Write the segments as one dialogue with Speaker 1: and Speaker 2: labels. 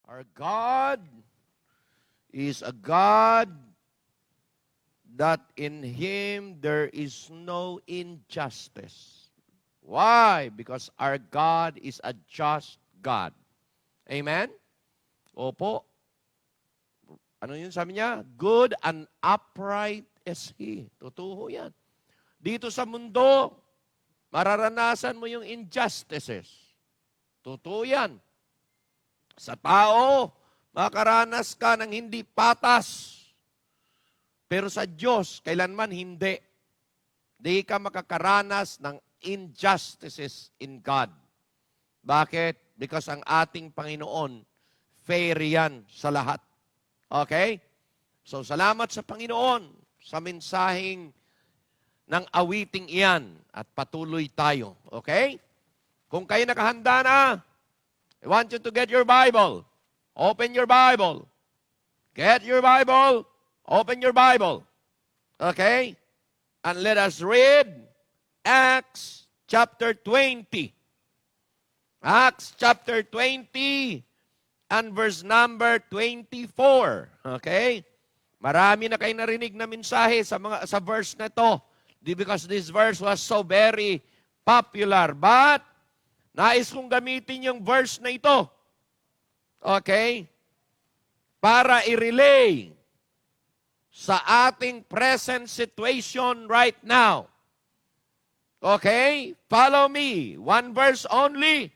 Speaker 1: Our God is a God that in Him there is no injustice. Why? Because our God is a just God. Amen? Opo. Ano yun sabi niya? Good and upright is He. Totoo yan. Dito sa mundo, mararanasan mo yung injustices. Totoo yan. Sa tao, makaranas ka ng hindi patas. Pero sa Diyos, kailanman hindi. Di ka makakaranas ng injustices in God. Bakit? Because ang ating Panginoon, fair yan sa lahat. Okay? So, salamat sa Panginoon sa mensaheng ng awiting iyan at patuloy tayo. Okay? Kung kayo nakahanda na, I want you to get your Bible. Open your Bible. Get your Bible. Open your Bible. Okay? And let us read Acts chapter 20. Acts chapter 20 and verse number 24. Okay? Marami na kayo narinig na mensahe sa verse na to because this verse was so very popular. But nais kong gamitin yung verse na ito. Okay? Para i-relay sa ating present situation right now. Okay? Follow me. One verse only.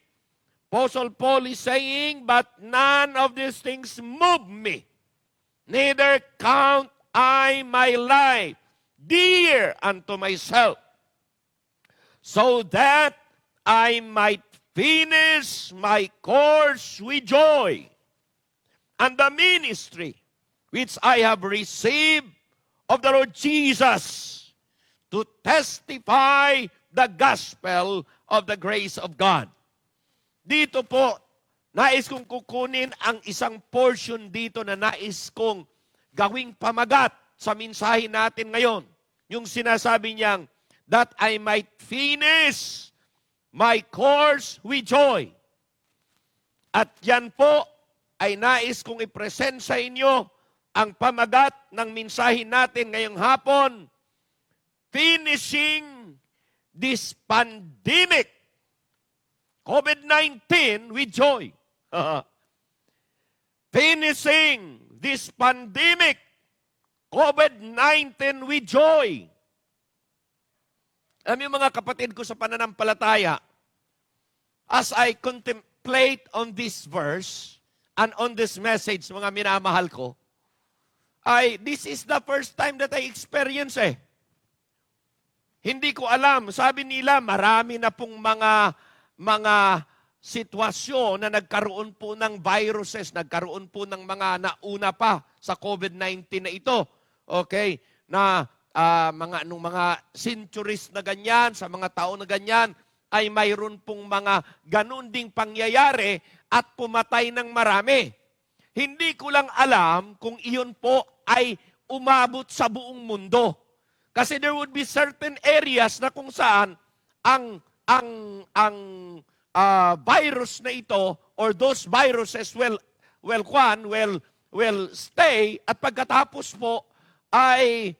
Speaker 1: Apostle Paul is saying, but none of these things move me. Neither count I my life dear unto myself, so that I might finish my course with joy, and the ministry which I have received of the Lord Jesus, to testify the gospel of the grace of God. Dito po, nais kong kukunin ang isang portion dito na nais kong gawing pamagat sa mensahe natin ngayon. Yung sinasabi niyang, that I might finish my course with joy. At yan po ay nais kong i-present sa inyo ang pamagat ng mensahe natin ngayong hapon, finishing this pandemic, COVID-19 with joy. Finishing this pandemic, COVID-19 with joy. Alam niyo mga kapatid ko sa pananampalataya, as I contemplate on this verse and on this message, mga minamahal ko, this is the first time that I experience Hindi ko alam. Sabi nila, marami na pong mga sitwasyon na nagkaroon po ng viruses, nagkaroon po ng mga nauna pa sa COVID-19 na ito. Okay? Na mga centuries na ganyan, sa mga taon na ganyan, ay mayroon pong mga ganun ding pangyayari at pumatay ng marami. Hindi ko lang alam kung iyon po ay umabot sa buong mundo. Kasi there would be certain areas na kung saan ang virus na ito or those viruses will stay at pagkatapos po ay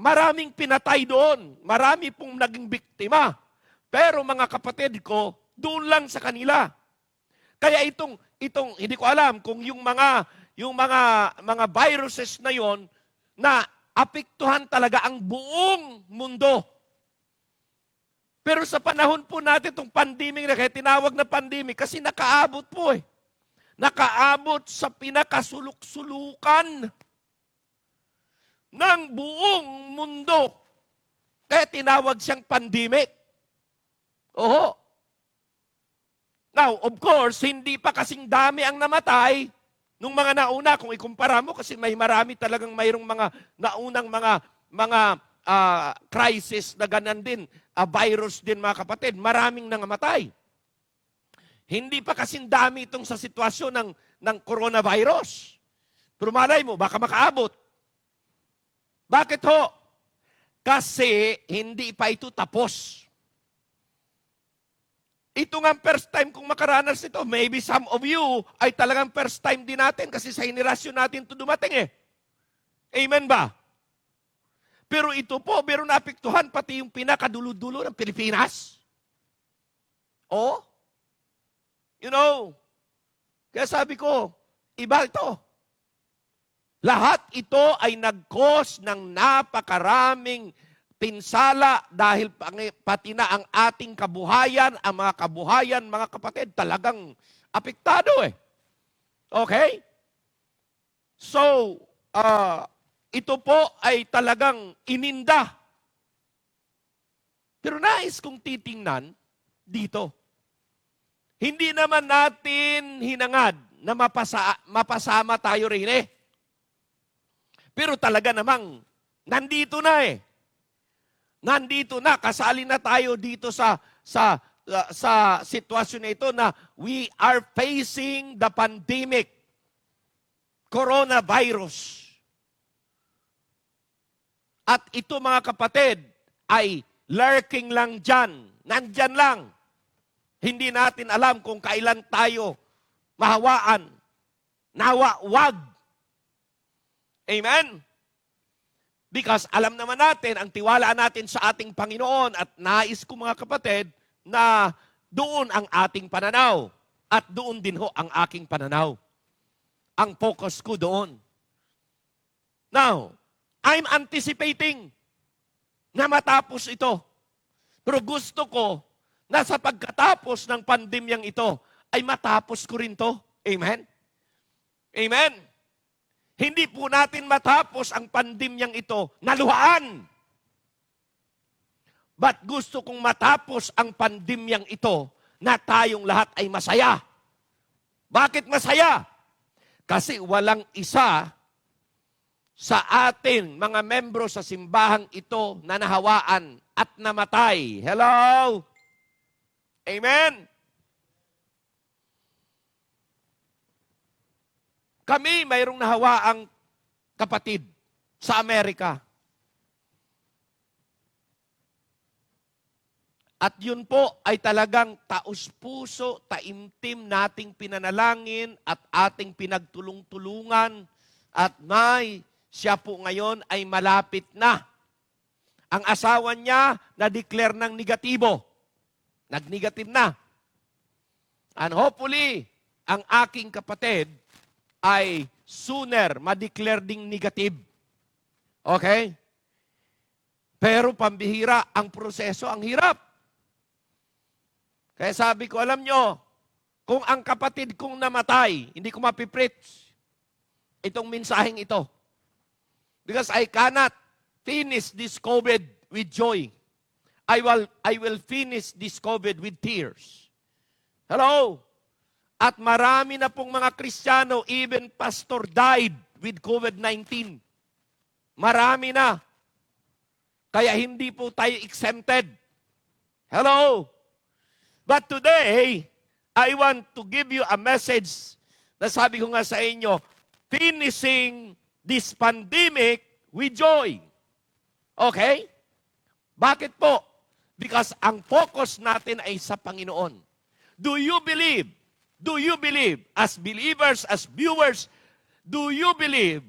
Speaker 1: maraming pinatay doon. Marami pong naging biktima. Pero mga kapatid ko, doon lang sa kanila. Kaya itong hindi ko alam kung yung mga viruses na yon na apektuhan talaga ang buong mundo. Pero sa panahon po natin, itong pandemic na kaya tinawag na pandemic, kasi nakaabot po Nakaabot sa pinakasuluk-sulukan ng buong mundo. Kaya tinawag siyang pandemic. Oho. Now, of course, hindi pa kasing dami ang namatay nung mga nauna. Kung ikumpara mo, kasi marami talagang mayroong mga naunang mga crisis na ganun din, virus din mga kapatid, maraming nangamatay. Hindi pa kasing dami itong sa sitwasyon ng coronavirus. Pero malay mo, baka makaabot. Bakit ho? Kasi hindi pa ito tapos. Ito nga ang first time kong makaranas nito. Maybe some of you ay talagang first time din natin kasi sa henerasyon natin ito dumating eh. Amen ba? Pero ito po, meron naapektuhan pati yung pinakadulo-dulo ng Pilipinas. Oh, you know, kaya sabi ko, iba ito. Lahat ito ay nag-cause ng napakaraming pinsala dahil pati na ang ating kabuhayan, ang mga kabuhayan, mga kapatid, talagang apektado eh. Okay? So, ito po ay talagang ininda. Pero nais kong titingnan dito. Hindi naman natin hinangad na mapasama tayo rin eh. Pero talaga namang nandito na eh. Nandito na, kasali na tayo dito sa sitwasyon na ito na we are facing the pandemic, coronavirus. At ito mga kapatid ay lurking lang dyan. Nandyan lang. Hindi natin alam kung kailan tayo mahawaan. Nawa, wag. Amen? Because alam naman natin, ang tiwala natin sa ating Panginoon at nais ko mga kapatid na doon ang ating pananaw. At doon din ho ang aking pananaw. Ang focus ko doon. Now, I'm anticipating na matapos ito. Pero gusto ko na sa pagkatapos ng pandemyang ito, ay matapos ko rin to. Amen? Amen? Hindi po natin matapos ang pandemyang ito na luhaan. But gusto kong matapos ang pandemyang ito na tayong lahat ay masaya. Bakit masaya? Kasi walang isa sa atin, mga membro sa simbahang ito na nahawaan at namatay. Hello? Amen? Kami, mayroong nahawaang kapatid sa Amerika. At yun po ay talagang taus-puso, taimtim nating pinanalangin at ating pinagtulong-tulungan at siya po ngayon ay malapit na. Ang asawa niya na-declare ng negatibo. Nag-negative na. And hopefully, ang aking kapatid ay sooner ma-declare ding negative. Okay? Pero pambihira, ang proseso, ang hirap. Kaya sabi ko, alam nyo, kung ang kapatid kong namatay, hindi ko mapipreach itong mensaheng ito. Because I cannot finish this COVID with joy. I will finish this COVID with tears. Hello? At marami na pong mga Kristiyano, even pastor died with COVID-19. Marami na. Kaya hindi po tayo exempted. Hello? But today, I want to give you a message na sabi ko nga sa inyo, finishing this pandemic with joy. Okay? Bakit po? Because ang focus natin ay sa Panginoon. Do you believe? Do you believe, as believers, as viewers, do you believe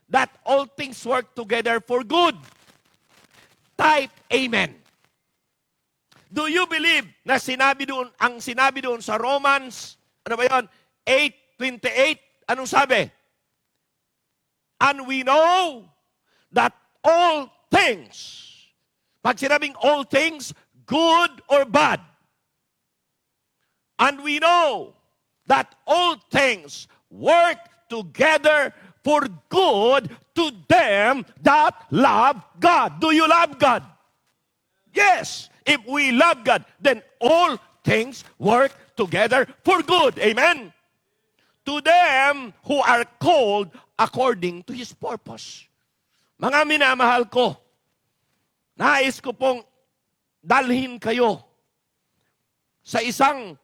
Speaker 1: that all things work together for good? Type Amen. Do you believe na ang sinabi doon sa Romans, ano ba yun? 8:28, anong sabi? And we know that all things, pag sinabing all things, good or bad, and we know that all things work together for good to them that love God. Do you love God? Yes. If we love God, then all things work together for good. Amen? To them who are called according to His purpose. Mga minamahal ko, nais ko pong dalhin kayo sa isang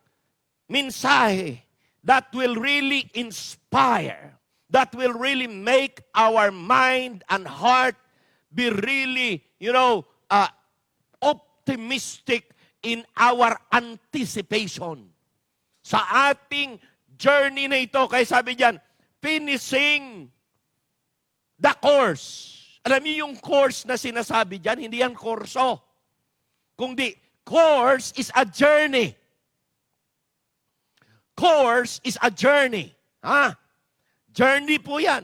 Speaker 1: mensahe that will really inspire, that will really make our mind and heart be really, optimistic in our anticipation. Sa ating journey na ito, kaya sabi diyan, finishing the course. Alam niyo yung course na sinasabi diyan, hindi yan kurso. Kundi, course is a journey. Course is a journey. Ha? Journey po yan.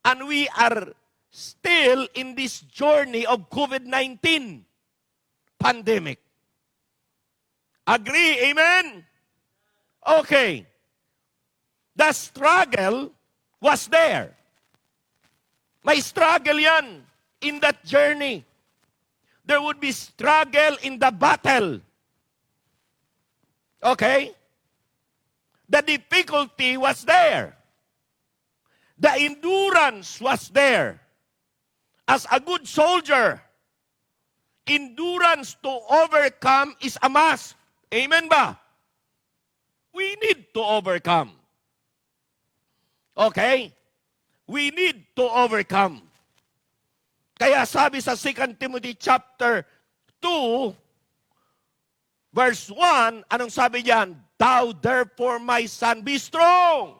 Speaker 1: And we are still in this journey of COVID-19 pandemic. Agree? Amen? Okay. The struggle was there. May struggle yan in that journey. There would be struggle in the battle. Okay? The difficulty was there. The endurance was there. As a good soldier, endurance to overcome is a must. Amen ba? We need to overcome. Okay? We need to overcome. Kaya sabi sa 2 Timothy chapter 2, verse 1, anong sabi diyan? Thou therefore, my son, be strong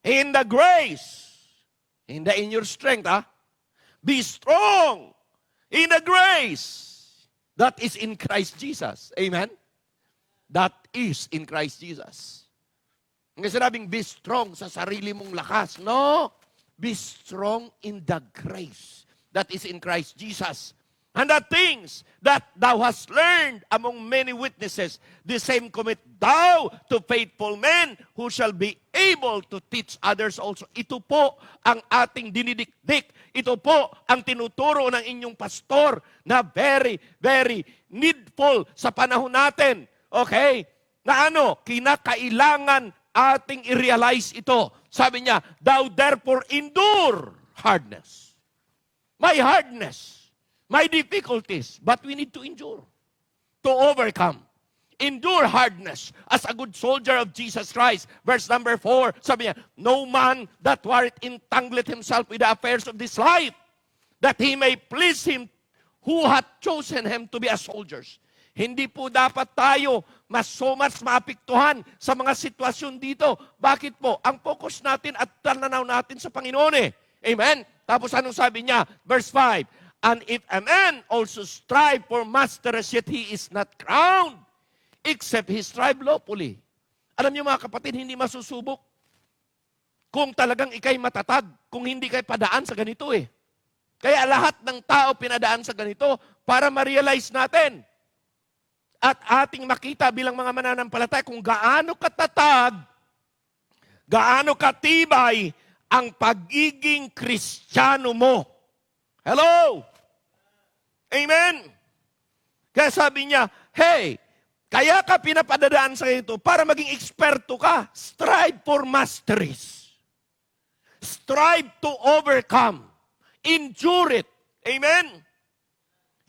Speaker 1: in the grace, hindi in your strength, be strong in the grace that is in Christ Jesus. Amen? That is in Christ Jesus. Hindi sinabing be strong sa sarili mong lakas. No. Be strong in the grace that is in Christ Jesus. And the things that thou hast learned among many witnesses, the same commit thou to faithful men who shall be able to teach others also. Ito po ang ating dinidikdik. Ito po ang tinuturo ng inyong pastor na very, very needful sa panahon natin. Okay? Na kinakailangan ating i-realize ito. Sabi niya, thou therefore endure hardness. My hardness, my difficulties, but we need to endure, to overcome. Endure hardness as a good soldier of Jesus Christ. Verse number 4, sabi niya, no man that warreth entangled himself with the affairs of this life, that he may please him who hath chosen him to be as soldiers. Hindi po dapat tayo mas maapektuhan sa mga sitwasyon dito. Bakit po? Ang focus natin at tananaw natin sa Panginoon eh. Amen? Tapos anong sabi niya? Verse 5, and if a man also strive for masteries, yet he is not crowned, except he strive lawfully. Alam niyo mga kapatid, hindi masusubok kung talagang ikay matatag, kung hindi kay padaan sa ganito eh. Kaya lahat ng tao pinadaan sa ganito para ma-realize natin at ating makita bilang mga mananampalataya kung gaano katatag, gaano katibay ang pagiging Kristiyano mo. Hello? Amen? Kaya sabi niya, hey, kaya ka pinapadadaan sa ito para maging eksperto ka. Strive for masteries. Strive to overcome. Endure it. Amen?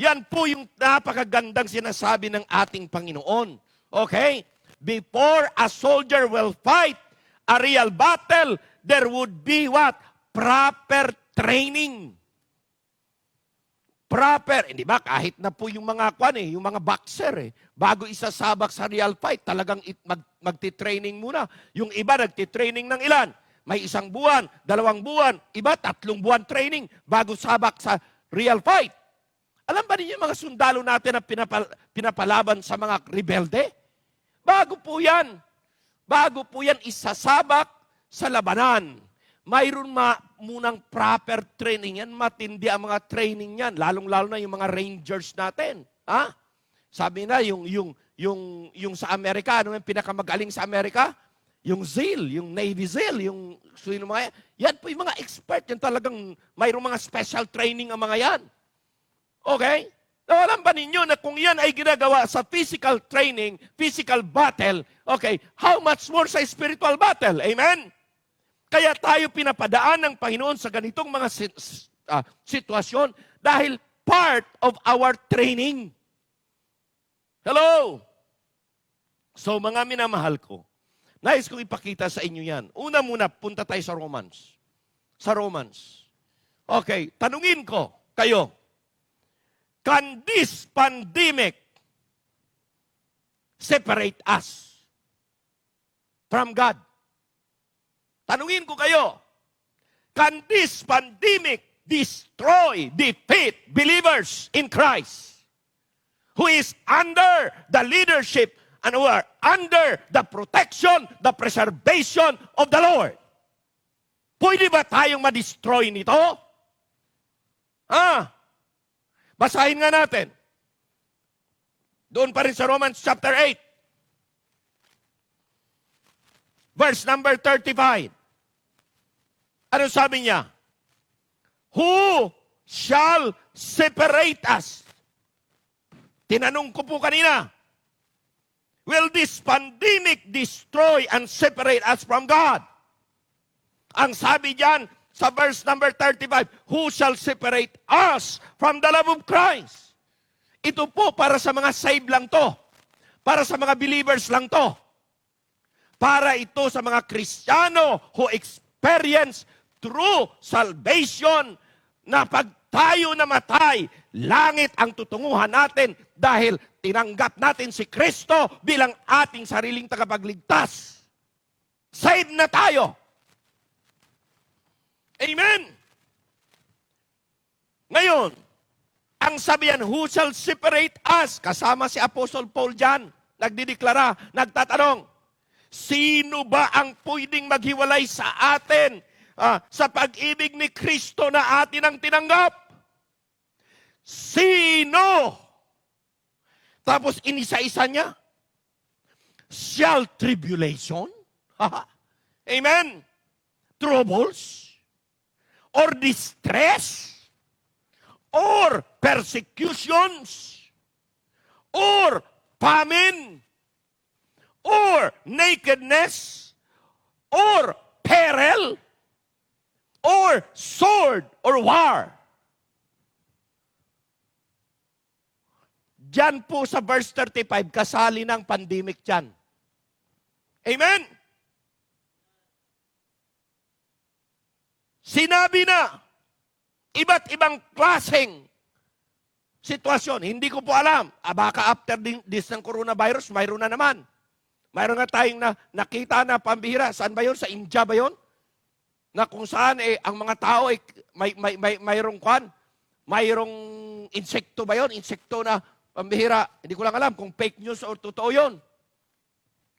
Speaker 1: Yan po yung napakagandang sinasabi ng ating Panginoon. Okay? Before a soldier will fight a real battle, there would be what? Proper training. Proper, hindi ba? Kahit na po yung mga yung mga boxer bago isasabak sa real fight, talagang magti-training muna. Yung iba nagti-training ng ilan? May 1 buwan, 2 buwan, iba 3 buwan training bago sabak sa real fight. Alam ba niyo yung mga sundalo natin na pinapalaban sa mga rebelde? Bago po yan. Bago po yan isasabak sa labanan. Mayroon munang proper training yan. Matindi ang mga training yan. Lalong-lalo na yung mga rangers natin. Ha? Sabi na, yung sa Amerika, ano yung pinakamagaling sa Amerika? Yung SEAL, yung Navy SEAL, yung sino mga yan po yung mga expert. Yan talagang mayroong mga special training ang mga yan. Okay? Alam ba ninyo na kung yan ay ginagawa sa physical training, physical battle, okay, how much more sa spiritual battle? Amen? Kaya tayo pinapadaan ng Panginoon sa ganitong mga sitwasyon dahil part of our training. Hello? So mga minamahal ko, nais kong ipakita sa inyo yan. Una muna, punta tayo sa Romans. Sa Romans. Okay, tanungin ko kayo, can this pandemic separate us from God? Tanungin ko kayo, can this pandemic destroy, defeat believers in Christ who is under the leadership and who are under the protection, the preservation of the Lord? Pwede ba tayong ma-destroy nito? Basahin nga natin. Doon pa rin sa Romans chapter 8. Verse number 35. Ano sabi niya? Who shall separate us? Tinanong ko po kanina. Will this pandemic destroy and separate us from God? Ang sabi diyan sa verse number 35, who shall separate us from the love of Christ? Ito po para sa mga saved lang to. Para sa mga believers lang to. Para ito sa mga Kristiyano who experience true salvation na pag tayo namatay, langit ang tutunguhan natin dahil tinanggap natin si Kristo bilang ating sariling tagapagligtas. Saved na tayo. Amen. Ngayon, ang sabihan, who shall separate us? Kasama si Apostle Paul dyan, nagdideklara, nagtatanong, sino ba ang pwedeng maghiwalay sa atin sa pag-ibig ni Kristo na atin ang tinanggap? Sino? Tapos inisa-isa niya, shall tribulation? Amen? Troubles? Or distress? Or persecutions? Or famine? Or nakedness? Or peril? Or sword? Or war? Diyan po sa verse 35, kasali ng pandemic dyan. Amen? Sinabi na, iba't ibang klaseng sitwasyon. Hindi ko po alam. Baka after this ng coronavirus, mayroon na naman. Mayroon nga tayong nakita na pambihira. Saan ba yun? Sa India ba yun? Na kung saan ang mga tao mayroong kwan? Mayroong insekto ba yun? Insekto na pambihira. Hindi ko lang alam kung fake news o totoo yun.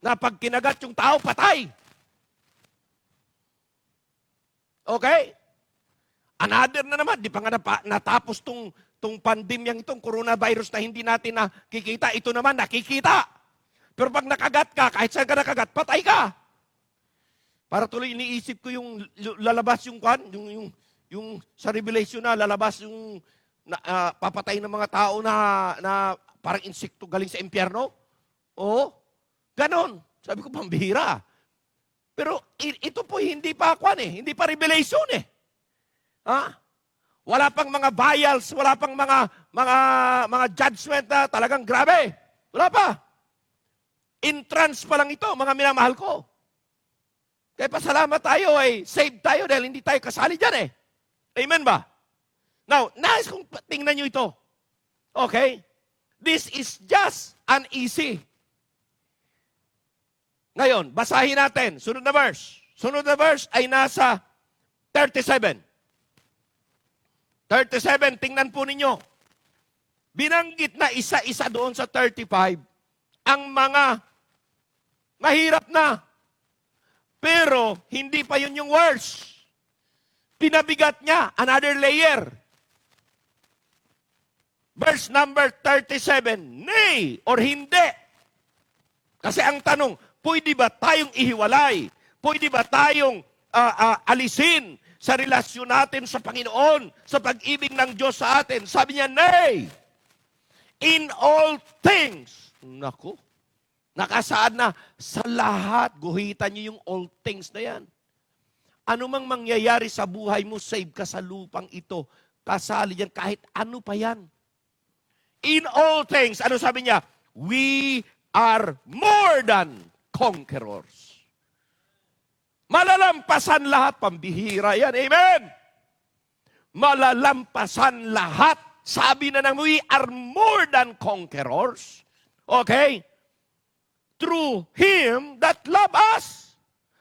Speaker 1: Na pag kinagat yung tao, patay. Okay? Another na naman, di pa nga natapos tong pandemyang itong coronavirus na hindi natin nakikita. Ito naman, nakikita. Pero pag nakagat ka, kahit saan ka nakagat, patay ka. Para tuloy iniisip ko yung lalabas yung kwan, yung sa Revelation na lalabas yung papatay ng mga tao na parang insekto galing sa impyerno. Oo, ganon. Sabi ko, pambihira. Pero ito po hindi pa kwan hindi pa Revelation Wala pang mga vials, wala pang mga judgment na talagang grabe. Wala pa. Entrance pa lang ito, mga minamahal ko. Kaya pasalamat tayo saved tayo dahil hindi tayo kasali dyan Amen ba? Now, nais kong tingnan nyo ito. Okay? This is just uneasy. Ngayon, basahin natin. Sunod na verse. Sunod na verse ay nasa 37. 37, tingnan po ninyo. Binanggit na isa-isa doon sa 35 ang mga mahirap na. Pero hindi pa yun yung worst. Pinabigat niya, another layer. Verse number 37, nay or hindi. Kasi ang tanong, pwede ba tayong ihiwalay? Pwede ba tayong alisin sa relasyon natin sa Panginoon, sa pag-ibig ng Diyos sa atin? Sabi niya, nay, in all things. Naku, nakasaad na sa lahat. Guhitan niyo yung all things na yan. Ano mang mangyayari sa buhay mo, save ka sa lupang ito. Kasali yan, kahit ano pa yan. In all things, ano sabi niya? We are more than conquerors. Malalampasan lahat, pambihira yan. Amen! Malalampasan lahat. Sabi na nang we are more than conquerors. Okay? through Him that love us.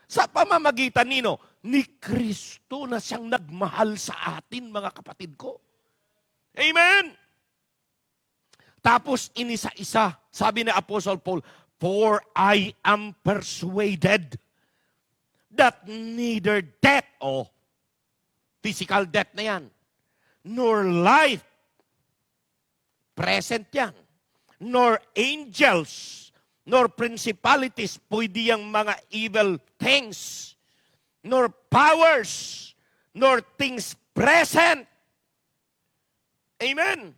Speaker 1: Sa pamamagitan nino, ni Kristo na siyang nagmahal sa atin, mga kapatid ko. Amen? Tapos inisa-isa, sabi ni Apostle Paul, for I am persuaded that neither death, physical death na yan, nor life, present yan, nor angels, nor principalities, pwede yung mga evil things, nor powers, nor things present. Amen.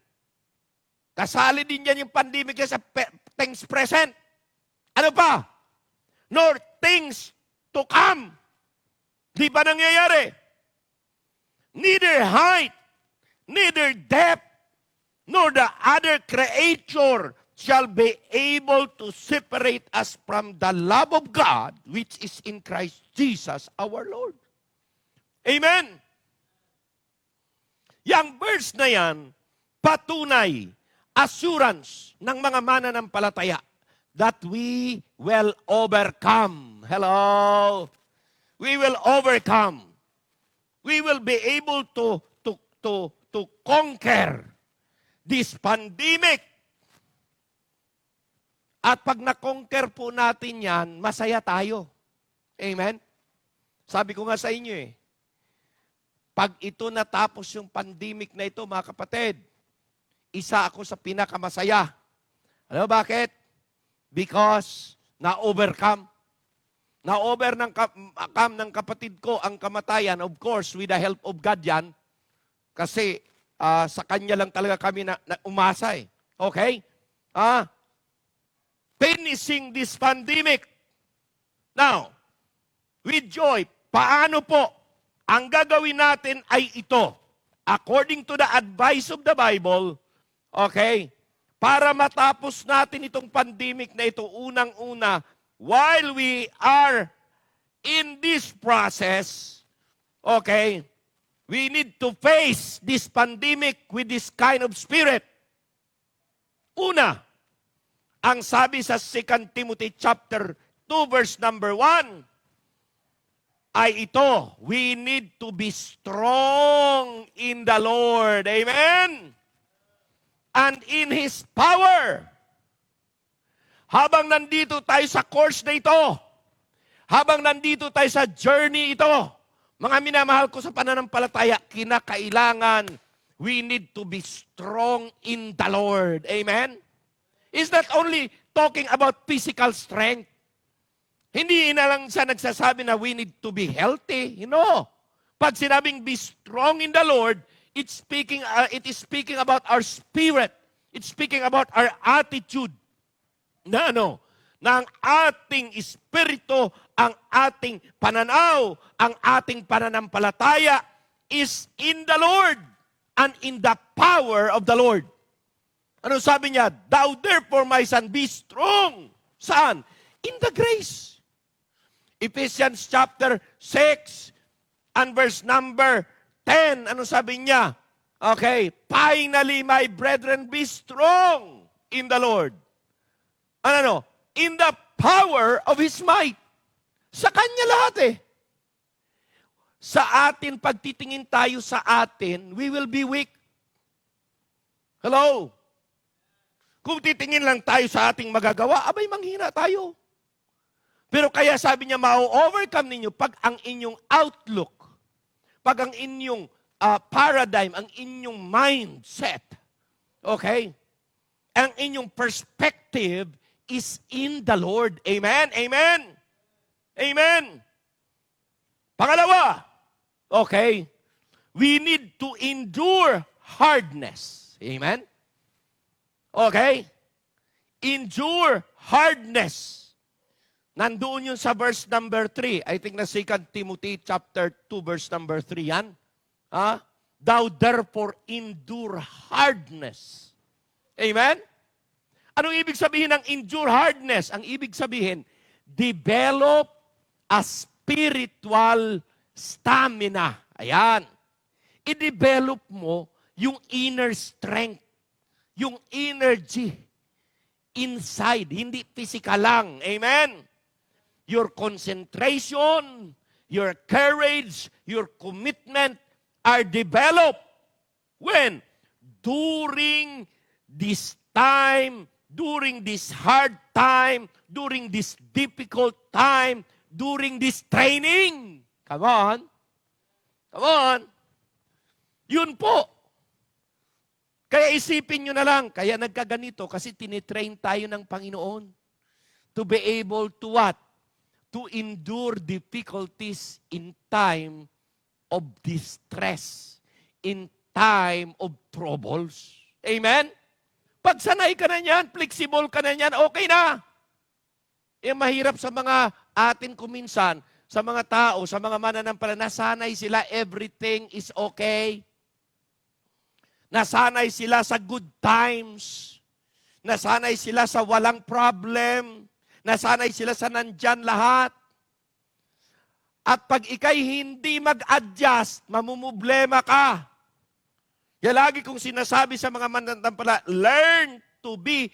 Speaker 1: Kasali din yan yung pandemic sa things present. Ano pa? Nor things to come. Di ba nangyayari? Neither height, neither depth, nor the other creature shall be able to separate us from the love of God which is in Christ Jesus our Lord. Amen? Yang verse na yan, patunay, assurance ng mga mananampalataya that we will overcome. Hello? We will overcome. We will be able to conquer this pandemic. At pag na-conquer po natin yan, masaya tayo. Amen? Sabi ko nga sa inyo pag ito natapos yung pandemic na ito, mga kapatid, isa ako sa pinakamasaya. Alam mo bakit? Because na-overcome. Na-overcome ng kapatid ko ang kamatayan, of course, with the help of God yan. Kasi sa Kanya lang talaga kami na umasa Okay? Finishing this pandemic. Now, with joy, paano po? Ang gagawin natin ay ito. According to the advice of the Bible, okay, para matapos natin itong pandemic na ito, unang-una, while we are in this process, okay, we need to face this pandemic with this kind of spirit. Una, ang sabi sa 2 Timothy chapter 2 verse number 1 ay ito, we need to be strong in the Lord. Amen? And in His power. Habang nandito tayo sa course na ito, habang nandito tayo sa journey ito, mga minamahal ko sa pananampalataya, kinakailangan we need to be strong in the Lord. Amen? It's not only talking about physical strength. Hindi na lang siya nagsasabi na we need to be healthy. Pag sinabing be strong in the Lord, it is speaking about our spirit. It's speaking about our attitude. Na ang ating espiritu, ang ating pananaw, ang ating pananampalataya is in the Lord and in the power of the Lord. Ano sabi niya? Thou therefore, my son, be strong. Saan? In the grace. Ephesians chapter 6 and verse number 10. Ano sabi niya? Okay. Finally, my brethren, be strong in the Lord. Ano? In the power of His might. Sa Kanya lahat Sa atin, pag titingin tayo sa atin, we will be weak. Hello? Kung titingin lang tayo sa ating magagawa, abay manghina tayo. Pero kaya sabi niya, ma-overcome ninyo pag ang inyong outlook, pag ang inyong paradigm, ang inyong mindset, okay? Ang inyong perspective is in the Lord. Amen? Amen? Amen? Pangalawa, okay, we need to endure hardness. Amen? Okay? Endure hardness. Nandoon yun sa verse number 3. I think na 2 Timothy chapter 2 verse number 3 yan. Thou therefore endure hardness. Amen? Anong ibig sabihin ng endure hardness? Ang ibig sabihin, develop a spiritual stamina. Ayan. I-develop mo yung inner strength, yung energy, inside, hindi physical lang. Amen? Your concentration, your courage, your commitment are developed when? During this time, during this hard time, during this difficult time, during this training. Come on. Come on. Yun po. Kaya isipin nyo na lang, kaya nagkaganito kasi tinitrain tayo ng Panginoon to be able to what? To endure difficulties in time of distress, in time of troubles. Amen? Pag sanay ka na niyan, flexible ka na niyan, okay na. Eh, mahirap sa mga atin kuminsan, sa mga tao, sa mga mananampalataya, nasanay sila, everything is okay. Nasanay sila sa good times. Nasanay sila sa walang problem. Nasanay sila sa nandyan lahat. At pag ikay hindi mag-adjust, mamumblema ka. Kaya lagi kong sinasabi sa mga mananampalataya, learn to be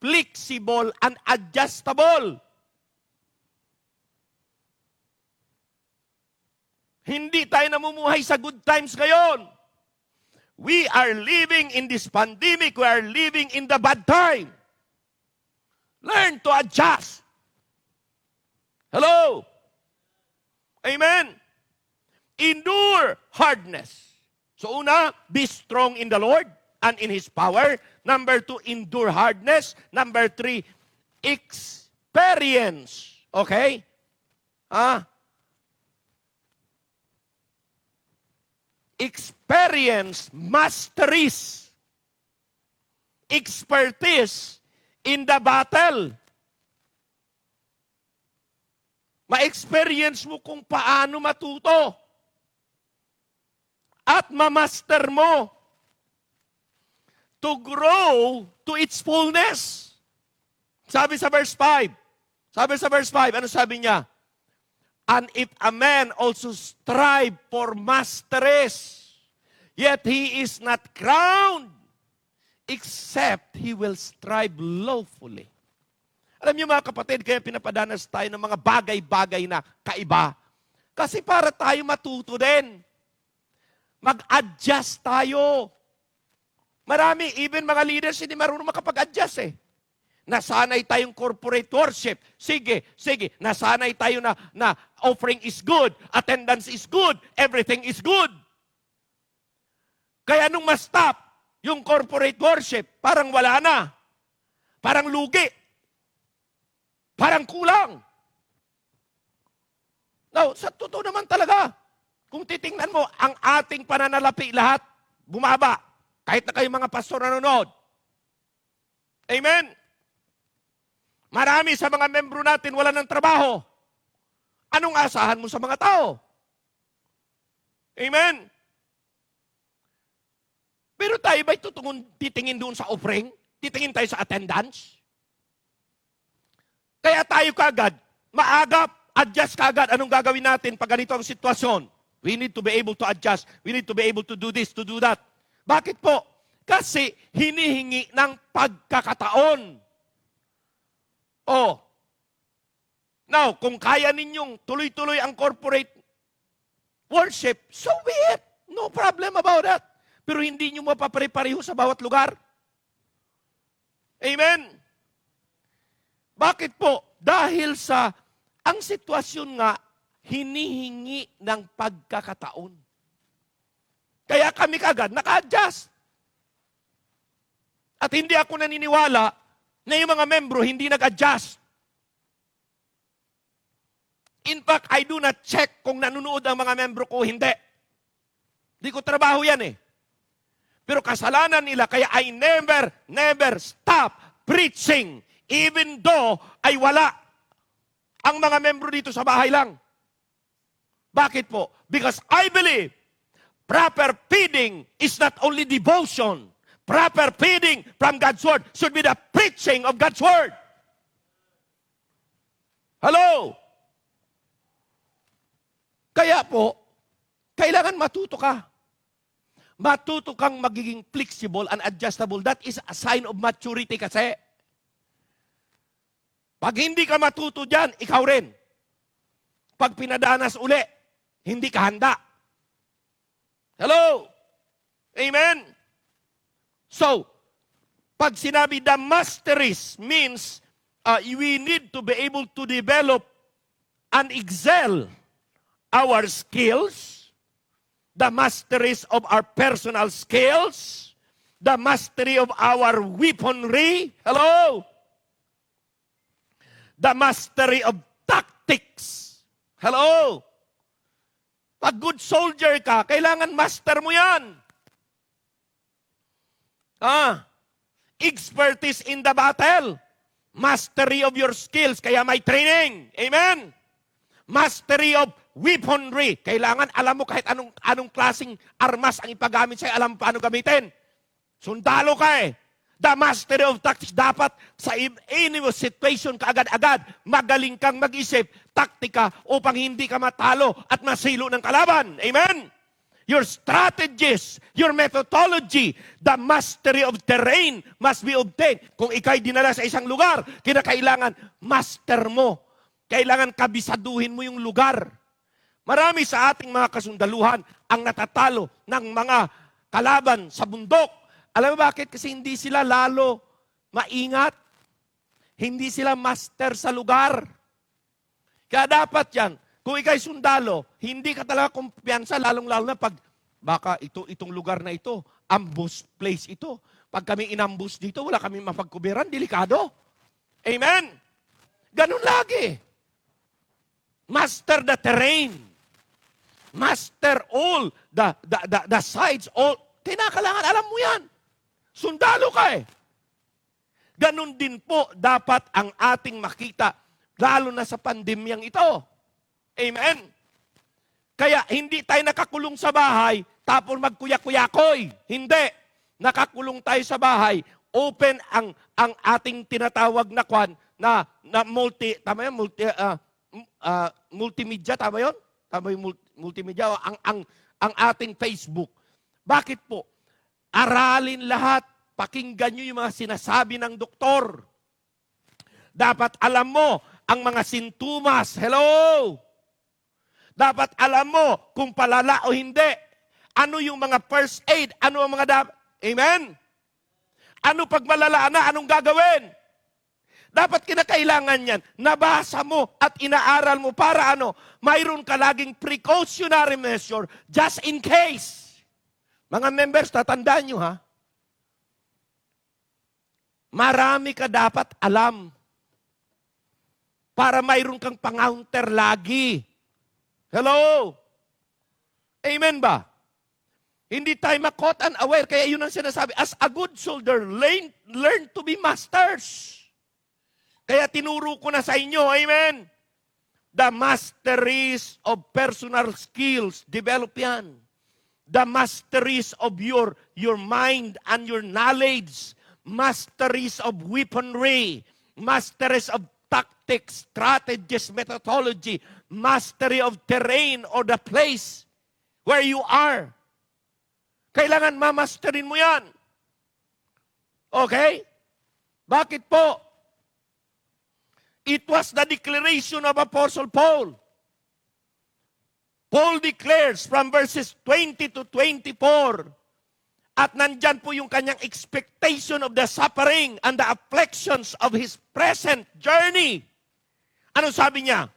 Speaker 1: flexible and adjustable. Hindi tayo namumuhay sa good times ngayon. We are living in this pandemic. We are living in the bad time. Learn to adjust. Hello? Amen? Endure hardness. So una, be strong in the Lord and in His power. Number 2, endure hardness. Number 3, experience. Okay? Experience masteries. Expertise in the battle. Ma-experience mo kung paano matuto. At ma-master mo to grow to its fullness. Sabi sa verse 5. Ano sabi niya? And if a man also strive for masteries, yet he is not crowned, except he will strive lawfully. Alam niyo mga kapatid, kaya pinapadanas tayo ng mga bagay-bagay na kaiba. Kasi para tayo matuto din. Mag-adjust tayo. Marami, even mga leaders, hindi marunong makapag-adjust eh. Nasanay tayong corporate worship. Sige. Nasanay tayo na offering is good, attendance is good, everything is good. Kaya nung ma-stop yung corporate worship, parang wala na. Parang lugi. Parang kulang. Now, sa totoo naman talaga, kung titingnan mo, ang ating pananalapi lahat, bumaba. Kahit na kayong mga pastor nanonood. Amen? Marami sa mga membro natin wala ng trabaho. Anong asahan mo sa mga tao? Amen? Pero tayo ba'y titingin doon sa offering? Titingin tayo sa attendance? Kaya tayo kagad, maagap, adjust kagad. Anong gagawin natin pag ganito ang sitwasyon? We need to be able to adjust. We need to be able to do this, to do that. Bakit po? Kasi hinihingi ng pagkakataon. Now, kung kaya ninyong tuloy-tuloy ang corporate worship, so be it. No problem about that. Pero hindi nyo mapapare-pareho sa bawat lugar. Amen? Bakit po? Dahil sa ang sitwasyon nga, hinihingi ng pagkakataon. Kaya kami kagad naka-adjust. At hindi ako naniniwala na yung mga membro hindi nag-adjust. In fact, I do not check kung nanonood ang mga membro ko o hindi. Hindi ko trabaho yan eh. Pero kasalanan nila, kaya I never stop preaching even though ay wala ang mga membro dito sa bahay lang. Bakit po? Because I believe proper feeding is not only devotion. Proper feeding from God's Word should be the preaching of God's Word. Hello? Kaya po, kailangan matuto ka. Matuto kang magiging flexible and adjustable. That is a sign of maturity kasi. Pag hindi ka matuto dyan, ikaw rin. Pag pinadanas uli, hindi ka handa. Hello? Amen? So, pag sinabi the masteries means we need to be able to develop and excel our skills, the masteries of our personal skills, the mastery of our weaponry, hello? The mastery of tactics, hello? Pag good soldier ka, kailangan master mo yan. Expertise in the battle. Mastery of your skills, kaya may training. Amen? Mastery of weaponry. Kailangan alam mo kahit anong klaseng armas ang ipagamit sa'yo, alam mo paano gamitin. Sundalo ka eh. The mastery of tactics. Dapat sa any situation ka agad-agad, magaling kang mag-isip, taktika, upang hindi ka matalo at masilo ng kalaban. Amen? Your strategies, your methodology, the mastery of terrain must be obtained. Kung ikay dinala sa isang lugar, kinakailangan master mo. Kailangan kabisaduhin mo yung lugar. Marami sa ating mga kasundaluhan ang natatalo ng mga kalaban sa bundok. Alam mo bakit? Kasi hindi sila lalo maingat. Hindi sila master sa lugar. Kaya dapat yan. Kung ikay sundalo, hindi ka talaga kumpiyansa, lalong-lalo na pag baka itong lugar na ito, ambush place ito. Pag kami inambush dito, wala kami mapagkubiran, delikado. Amen? Ganun lagi. Master the terrain. Master all the sides. All. Kinakailangan, alam mo yan. Sundalo ka eh. Ganun din po dapat ang ating makita, lalo na sa pandemyang ito. Amen? Kaya hindi tayo nakakulong sa bahay, tapos magkuya-kuyakoy. Hindi. Nakakulong tayo sa bahay, open ang ating tinatawag na kwan, na tama yun? Multimedia, tama yun? Tama yung multimedia, ang ating Facebook. Bakit po? Aralin lahat, pakinggan nyo yung mga sinasabi ng doktor. Dapat alam mo ang mga sintomas. Hello? Dapat alam mo kung palala o hindi. Ano yung mga first aid? Ano ang mga dapat? Amen? Ano pag malala na? Anong gagawin? Dapat kinakailangan yan. Nabasa mo at inaaral mo para ano? Mayroon ka laging precautionary measure just in case. Mga members, tatandaan nyo ha? Marami ka dapat alam para mayroon kang pang-counter lagi. Hello? Amen ba? Hindi tayo makot and aware. Kaya yun ang sinasabi. As a good soldier, learn to be masters. Kaya tinuro ko na sa inyo. Amen? The masteries of personal skills. Develop yan. The masteries of your mind and your knowledge. Masteries of weaponry. Masteries of tactics, strategies, methodology, mastery of terrain or the place where you are. Kailangan mamasterin mo yan. Okay? Bakit po? It was the declaration of Apostle Paul. Paul declares from verses 20 to 24, at nandyan po yung kanyang expectation of the suffering and the afflictions of his present journey. Ano sabi niya?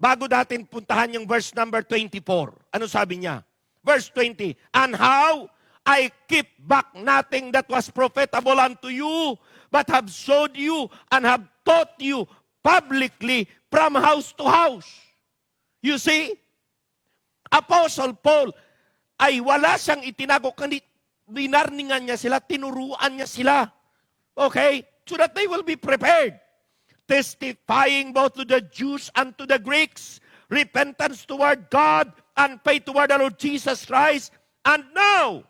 Speaker 1: Bago natin puntahan yung verse number 24. Ano sabi niya? Verse 20, and how I keep back nothing that was profitable unto you, but have showed you and have taught you publicly from house to house. You see? Apostle Paul ay wala siyang itinago, kundi binarningan niya sila, tinuruan niya sila. Okay? So that they will be prepared. Testifying both to the Jews and to the Greeks, repentance toward God and faith toward the Lord Jesus Christ. And now,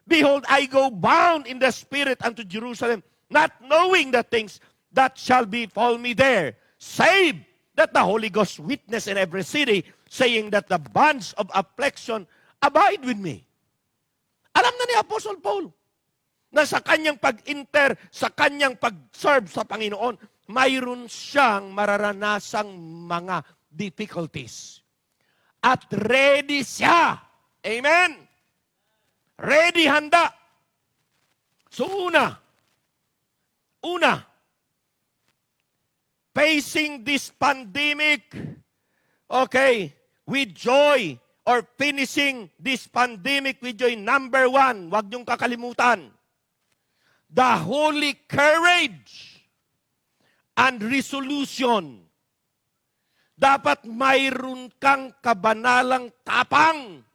Speaker 1: behold, I go bound in the Spirit unto Jerusalem, not knowing the things that shall befall me there, save that the Holy Ghost witness in every city, saying that the bonds of affliction abide with me. Alam na ni Apostle Paul na sa kanyang pag-enter, sa kanyang pag-serve sa Panginoon, mayroon siyang mararanasang mga difficulties. At ready siya. Amen? Ready, handa. So una, facing this pandemic, okay, with joy, or finishing this pandemic with joy. Number 1, huwag niyong kakalimutan, the holy courage and resolution. Dapat mayroon kang kabanalang tapang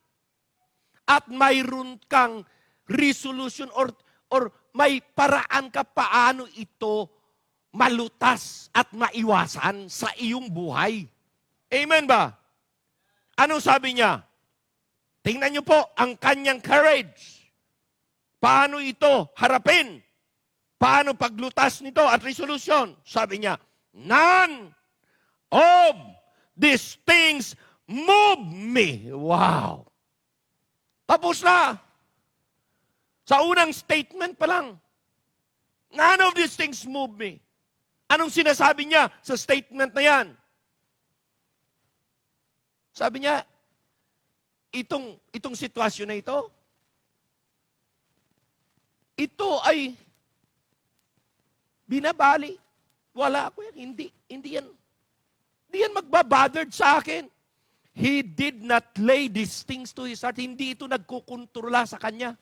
Speaker 1: at mayroon kang resolution or may paraan ka paano ito malutas at maiwasan sa iyong buhay. Amen ba? Anong sabi niya? Tingnan niyo po ang kanyang courage. Paano ito harapin? Paano paglutas nito at resolution? Sabi niya, none of these things move me. Wow! Tapos na. Sa unang statement pa lang, none of these things move me. Anong sinasabi niya sa statement na yan? Sabi niya, itong sitwasyon na ito ay binabali. Wala ako yan. Hindi yan magbabothered sa akin. He did not lay these things to his heart. Hindi ito nagkukontrola sa kanya.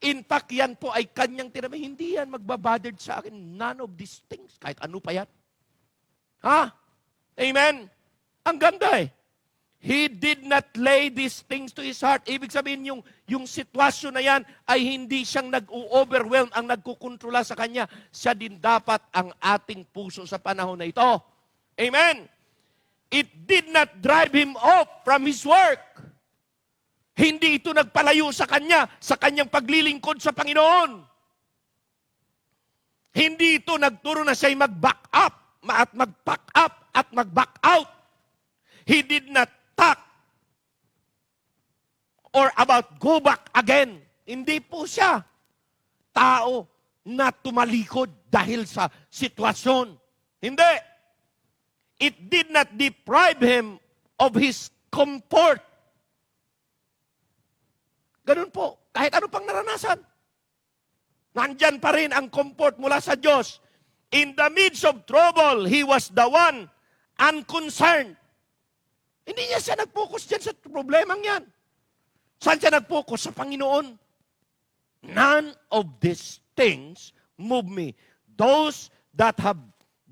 Speaker 1: In fact, yan po ay kanyang tinamay. Hindi yan magbabothered sa akin. None of these things. Kahit ano pa yan. Ha? Amen? Ang ganda eh. He did not lay these things to his heart. Ibig sabihin, yung sitwasyon na yan ay hindi siyang nag-overwhelm, ang nagkukontrola sa kanya. Siya din dapat ang ating puso sa panahon na ito. Amen? It did not drive him off from his work. Hindi ito nagpalayo sa kanya, sa kanyang paglilingkod sa Panginoon. Hindi ito nagturo na siya'y mag-back up, at mag-pack up, at mag-back out. He did not talk or about go back again. Hindi po siya tao na tumalikod dahil sa sitwasyon. Hindi. It did not deprive him of his comfort. Ganun po. Kahit ano pang naranasan. Nandyan pa rin ang comfort mula sa Diyos. In the midst of trouble, he was the one unconcerned. Hindi niya siya nag-focus dyan sa problemang yan. Saan siya nag-focus? Sa Panginoon. None of these things move me. Those that have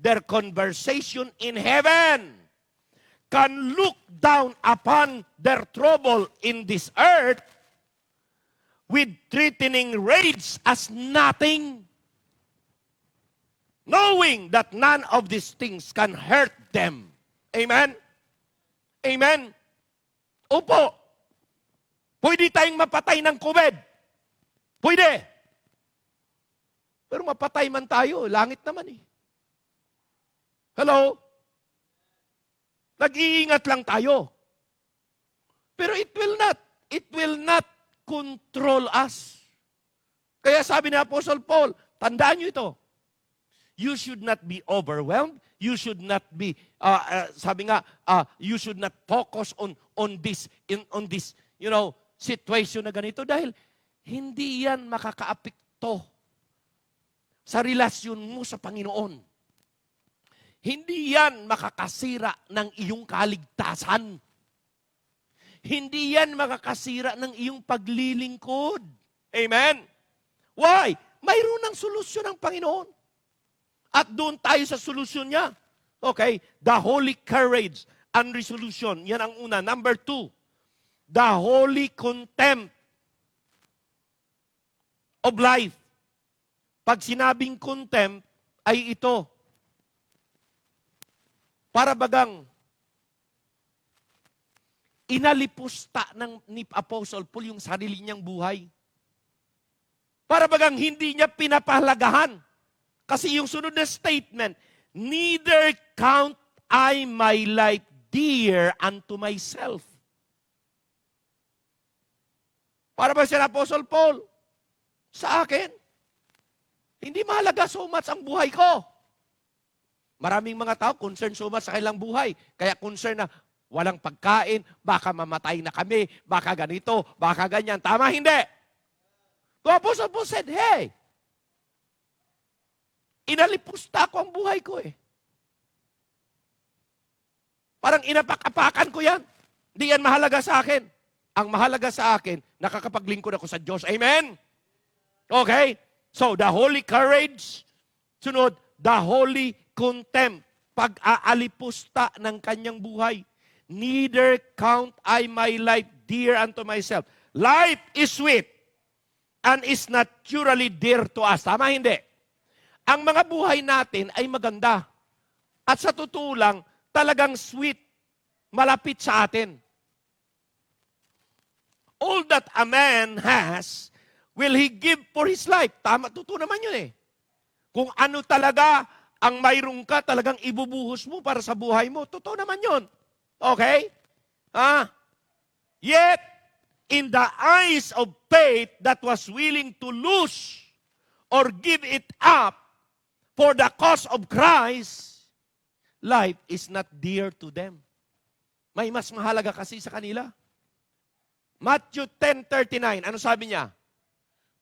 Speaker 1: their conversation in heaven can look down upon their trouble in this earth with threatening rage as nothing, knowing that none of these things can hurt them. Amen? Amen? Opo. Pwede tayong mapatay ng COVID. Pwede. Pero mapatay man tayo, langit naman eh. Hello? Nag-iingat lang tayo. Pero it will not control us. Kaya sabi ni Apostle Paul, tandaan nyo ito, you should not be overwhelmed, you should not be, you should not focus on this, situation na ganito dahil hindi yan makakaapekto sa relasyon mo sa Panginoon. Hindi yan makakasira ng iyong kaligtasan. Hindi yan makakasira ng iyong paglilingkod. Amen? Why? Mayroon ng solusyon ng Panginoon. At doon tayo sa solusyon niya. Okay? The holy courage and resolution. Yan ang una. Number 2, the holy contempt of life. Pag sinabing contempt, ay ito. Para bagang inalipusta ni Apostle Paul yung sarili niyang buhay. Para bagang hindi niya pinapahalagahan. Kasi yung sunod na statement, neither count I my life dear unto myself. Para ba siya Apostle Paul? Sa akin, hindi mahalaga so much ang buhay ko. Maraming mga tao concerned so much sa kanilang buhay. Kaya concerned na walang pagkain, baka mamatay na kami, baka ganito, baka ganyan. Tama, hindi? The Apostle Paul said, hey, inalipusta ko ang buhay ko eh. Parang inapak-apakan ko yan. Hindi yan mahalaga sa akin. Ang mahalaga sa akin, nakakapaglingkod ako sa Diyos. Amen? Okay? So, the holy courage. Sunod, the holy contempt. Pag-aalipusta ng kanyang buhay. Neither count I my life dear unto myself. Life is sweet and is naturally dear to us. Tama, hindi? Ang mga buhay natin ay maganda. At sa totoo lang, talagang sweet, malapit sa atin. All that a man has, will he give for his life. Tama, totoo naman yun eh. Kung ano talaga ang mayroong ka, talagang ibubuhos mo para sa buhay mo. Totoo naman yun. Okay? Yet, in the eyes of faith that was willing to lose or give it up for the cause of Christ, life is not dear to them. May mas mahalaga kasi sa kanila. Matthew 10:39, ano sabi niya?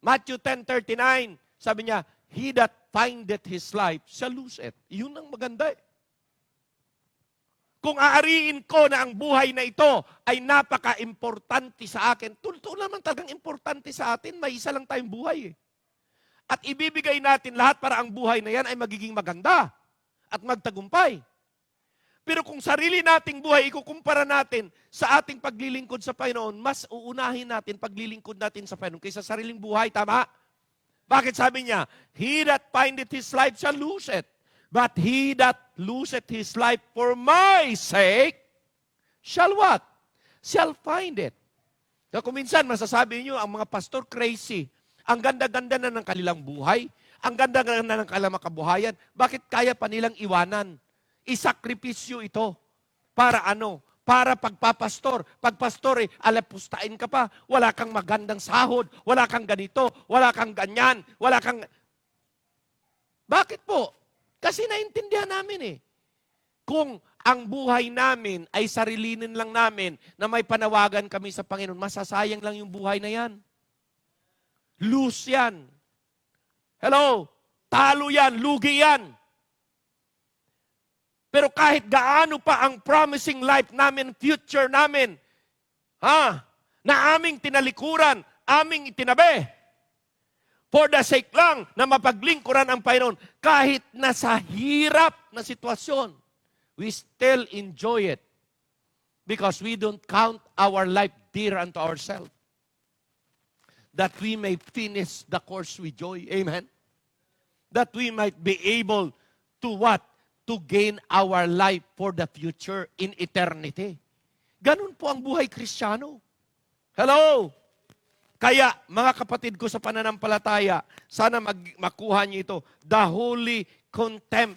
Speaker 1: Matthew 10:39, sabi niya, he that findeth his life shall lose it. Yun ang maganda eh. Kung aariin ko na ang buhay na ito ay napaka-importante sa akin, totoo naman talagang importante sa atin, may isa lang tayong buhay eh. At ibibigay natin lahat para ang buhay na yan ay magiging maganda at magtagumpay. Pero kung sarili nating buhay, ikukumpara natin sa ating paglilingkod sa Panginoon, mas uunahin natin paglilingkod natin sa Panginoon kaysa sariling buhay, tama? Bakit sabi niya, he that findeth his life shall lose it. But he that loseth his life for my sake, shall what? Shall find it. Kaya kung minsan, masasabi niyo, ang mga pastor crazy. Ang ganda-ganda na ng kanilang buhay. Ang ganda-ganda na ng kanilang makabuhayan. Bakit kaya pa nilang iwanan? Isakripisyo ito. Para ano? Para pagpapastor. Pagpastor alapustain ka pa. Wala kang magandang sahod. Wala kang ganito. Wala kang ganyan. Wala kang... Bakit po? Kasi naintindihan namin eh. Kung ang buhay namin ay sarilinin lang namin na may panawagan kami sa Panginoon, masasayang lang yung buhay na yan. Lose yan. Hello? Talo yan. Lugi yan. Pero kahit gaano pa ang promising life namin, future namin, na aming tinalikuran, aming itinabi, for the sake lang na mapaglingkuran ang Panginoon, kahit nasa hirap na sitwasyon, we still enjoy it because we don't count our life dear unto ourselves, that we may finish the course with joy. Amen? That we might be able to what? To gain our life for the future in eternity. Ganun po ang buhay Kristiyano. Hello? Kaya, mga kapatid ko sa pananampalataya, sana makuha niyo ito, the holy contempt.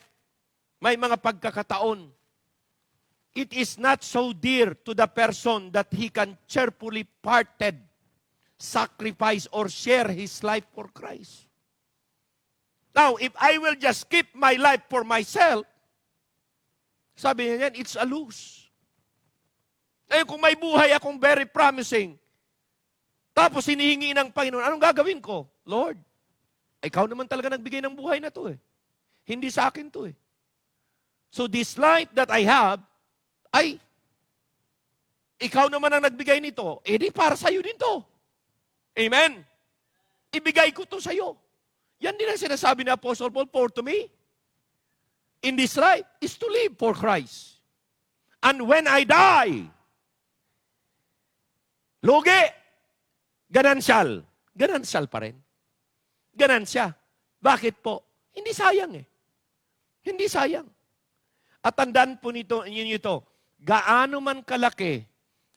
Speaker 1: May mga pagkakataon. It is not so dear to the person that he can cheerfully parted, sacrifice, or share his life for Christ. Now, if I will just keep my life for myself, sabi niya yan, it's a lose. Eh, kung may buhay akong very promising, tapos hinihingi ng Panginoon, anong gagawin ko? Lord, ikaw naman talaga nagbigay ng buhay na to eh. Hindi sa akin to eh. So this life that I have, ay, ikaw naman ang nagbigay nito, eh di para sa'yo din to. Amen? Ibigay ko to sa'yo. Yan din ang sinasabi ni Apostle Paul, for to me, in this life, is to live for Christ. And when I die, lugi, ganansyal. Ganansyal pa rin. Ganansya. Bakit po? Hindi sayang eh. Hindi sayang. At tandaan po nito, ito, gaano man kalaki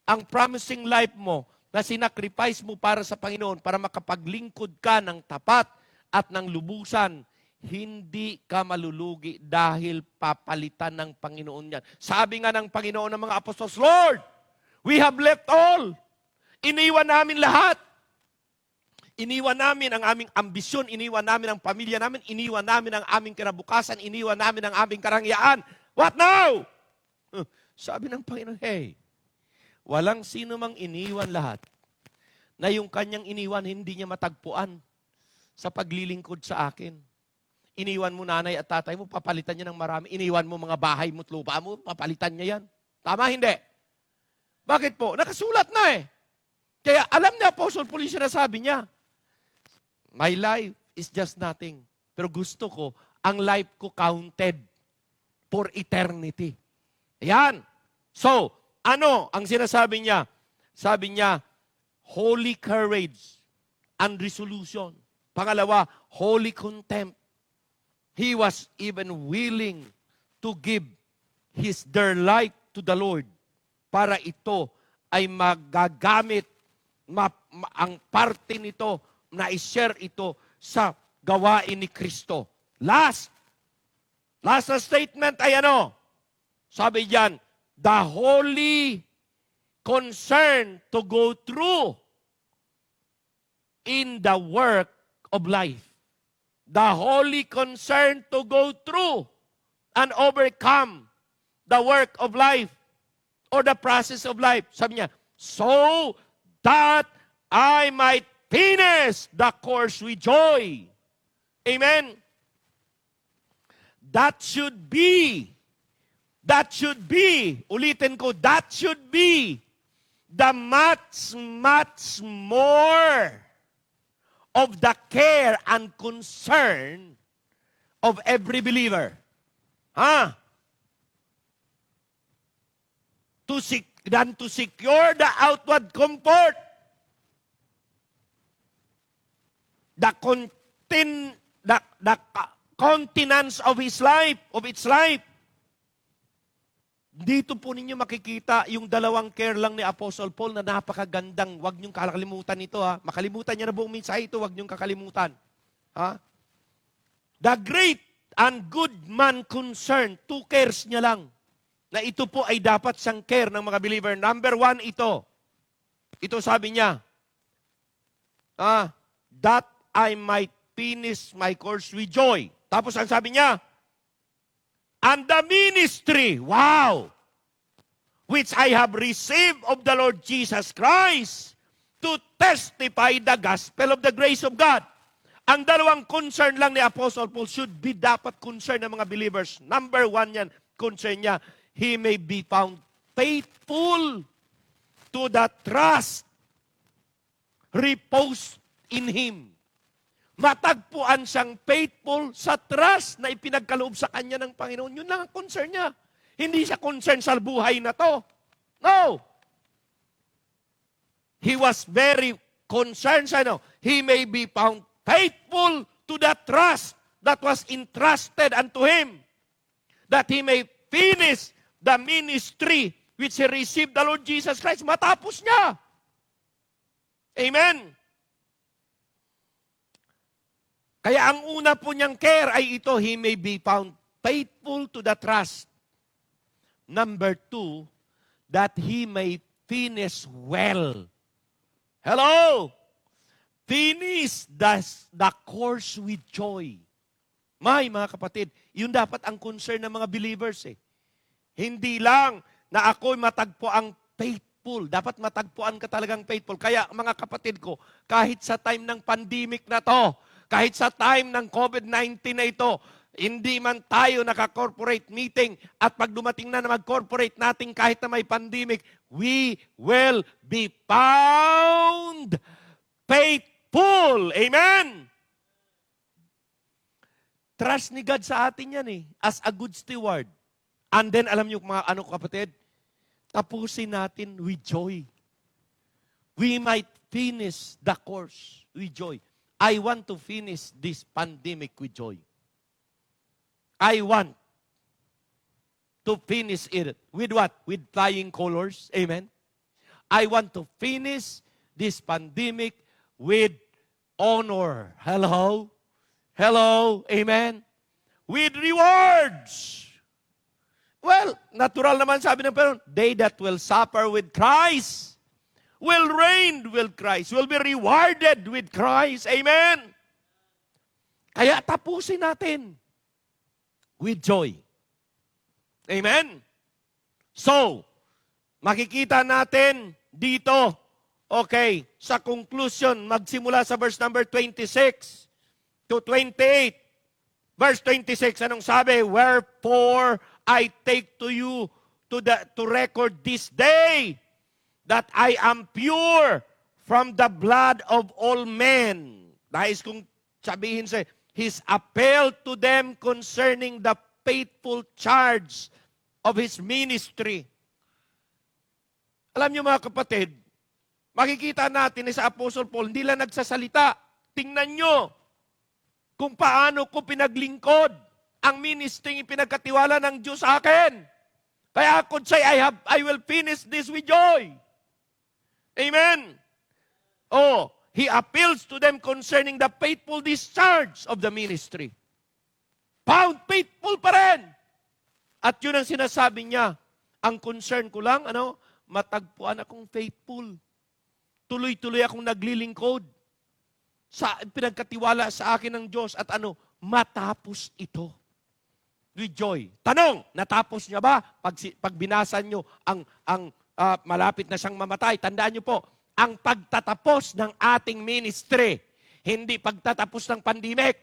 Speaker 1: ang promising life mo na sinacrifice mo para sa Panginoon para makapaglingkod ka ng tapat at ng lubusan, hindi ka malulugi dahil papalitan ng Panginoon yan. Sabi nga ng Panginoon ng mga apostles, Lord, we have left all. Iniwan namin lahat. Iniwan namin ang aming ambisyon, iniwan namin ang pamilya namin, iniwan namin ang aming kinabukasan, iniwan namin ang aming karangyaan. What now? Sabi ng Panginoon, hey, walang sino mang iniwan lahat na yung kanyang iniwan hindi niya matagpuan sa paglilingkod sa akin. Iniwan mo nanay at tatay mo, papalitan niya ng marami. Iniwan mo mga bahay mo at lupa mo, papalitan niya yan. Tama, hindi? Bakit po? Nakasulat na eh. Kaya alam niya, Apostle Paul, yung sinasabi niya, my life is just nothing. Pero gusto ko, ang life ko counted for eternity. Ayan. So, ano ang sinasabi niya? Sabi niya, holy courage and resolution. Pangalawa, holy contempt. He was even willing to give their life to the Lord para ito ay magagamit, ang parte nito na i-share ito sa gawain ni Kristo. Last na statement ay ano? Sabi diyan, the holy concern to go through in the work of life. The holy concern to go through and overcome the work of life or the process of life. Sabi niya, so that I might finish the course with joy. Amen? That should be, ulitin ko, that should be the much more of the care and concern of every believer. Than to secure the outward comfort, the continence of its life. Dito po ninyo makikita yung dalawang care lang ni Apostle Paul na napakagandang. Huwag niyong kakalimutan ito, ha. Makalimutan niya na buong mensahe ito, huwag niyong kakalimutan. Ha? The great and good man concern, 2 cares niya lang. Na ito po ay dapat siyang care ng mga believer. Number 1, ito. Ito sabi niya, that I might finish my course with joy. Tapos ang sabi niya, and the ministry, wow, which I have received of the Lord Jesus Christ to testify the gospel of the grace of God. Ang dalawang concern lang ni Apostle Paul should be dapat concern ng mga believers. Number 1 yan, concern niya, he may be found faithful to the trust reposed in Him. Matagpuan siyang faithful sa trust na ipinagkaloob sa kanya ng Panginoon. Yun lang ang concern niya. Hindi siya concern sa buhay na to. No. He was very concerned sa he may be found faithful to the trust that was entrusted unto him, that he may finish the ministry which he received the Lord Jesus Christ. Matapos niya. Amen. Kaya ang una po niyang care ay ito, he may be found faithful to the trust. Number 2, that he may finish well. Hello? Finish the course with joy. Mga kapatid, yun dapat ang concern ng mga believers eh. Hindi lang na ako'y matagpo ang faithful. Dapat matagpuan ka talagang faithful. Kaya mga kapatid ko, kahit sa time ng pandemic na to, kahit sa time ng COVID-19 na ito, hindi man tayo naka-corporate meeting at pag dumating na mag-corporate natin kahit na may pandemic, we will be found faithful. Amen? Trust ni God sa atin yan eh, as a good steward. And then, alam niyo mga kapatid, tapusin natin with joy. We might finish the course with joy. I want to finish this pandemic with joy. I want to finish it with what? With flying colors. Amen? I want to finish this pandemic with honor. Hello? Hello? Amen? With rewards. Well, natural naman sabi ng Panginoon, they that will suffer with Christ will reign with Christ, will be rewarded with Christ. Amen? Kaya tapusin natin with joy. Amen? So, makikita natin dito, okay, sa conclusion, magsimula sa verse number 26 to 28. Verse 26, anong sabi? Wherefore I take to you to record this day that I am pure from the blood of all men. Nais kong sabihin sa his appeal to them concerning the faithful charge of his ministry. Alam niyo mga kapatid, makikita natin sa Apostle Paul, hindi lang nagsasalita. Tingnan niyo kung paano ko pinaglingkod ang ministry ipinagkatiwala ng Diyos sa akin. Kaya I could say, I will finish this with joy. Amen. Oh, he appeals to them concerning the faithful discharge of the ministry. Found faithful pa rin. At yun ang sinasabi niya. Ang concern ko lang, matagpuan akong faithful. Tuloy-tuloy akong naglilingkod sa pinagkatiwala sa akin ng Diyos at matapos ito. With joy. Tanong, natapos niya ba? Pag binasa niyo ang malapit na siyang mamatay, tandaan niyo po, ang pagtatapos ng ating ministry, hindi pagtatapos ng pandemic.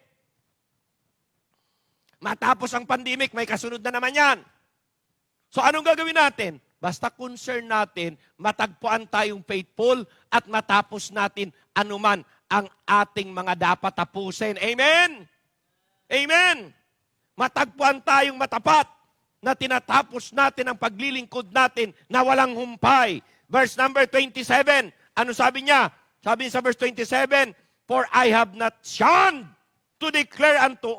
Speaker 1: Matapos ang pandemic, may kasunod na naman yan. So anong gagawin natin? Basta concern natin, matagpuan tayong faithful at matapos natin anuman ang ating mga dapat tapusin. Amen? Amen? Matagpuan tayong matapat na tinatapos natin ang paglilingkod natin na walang humpay. Verse number 27, ano sabi niya? Sabi niya sa verse 27, for I have not shunned to declare unto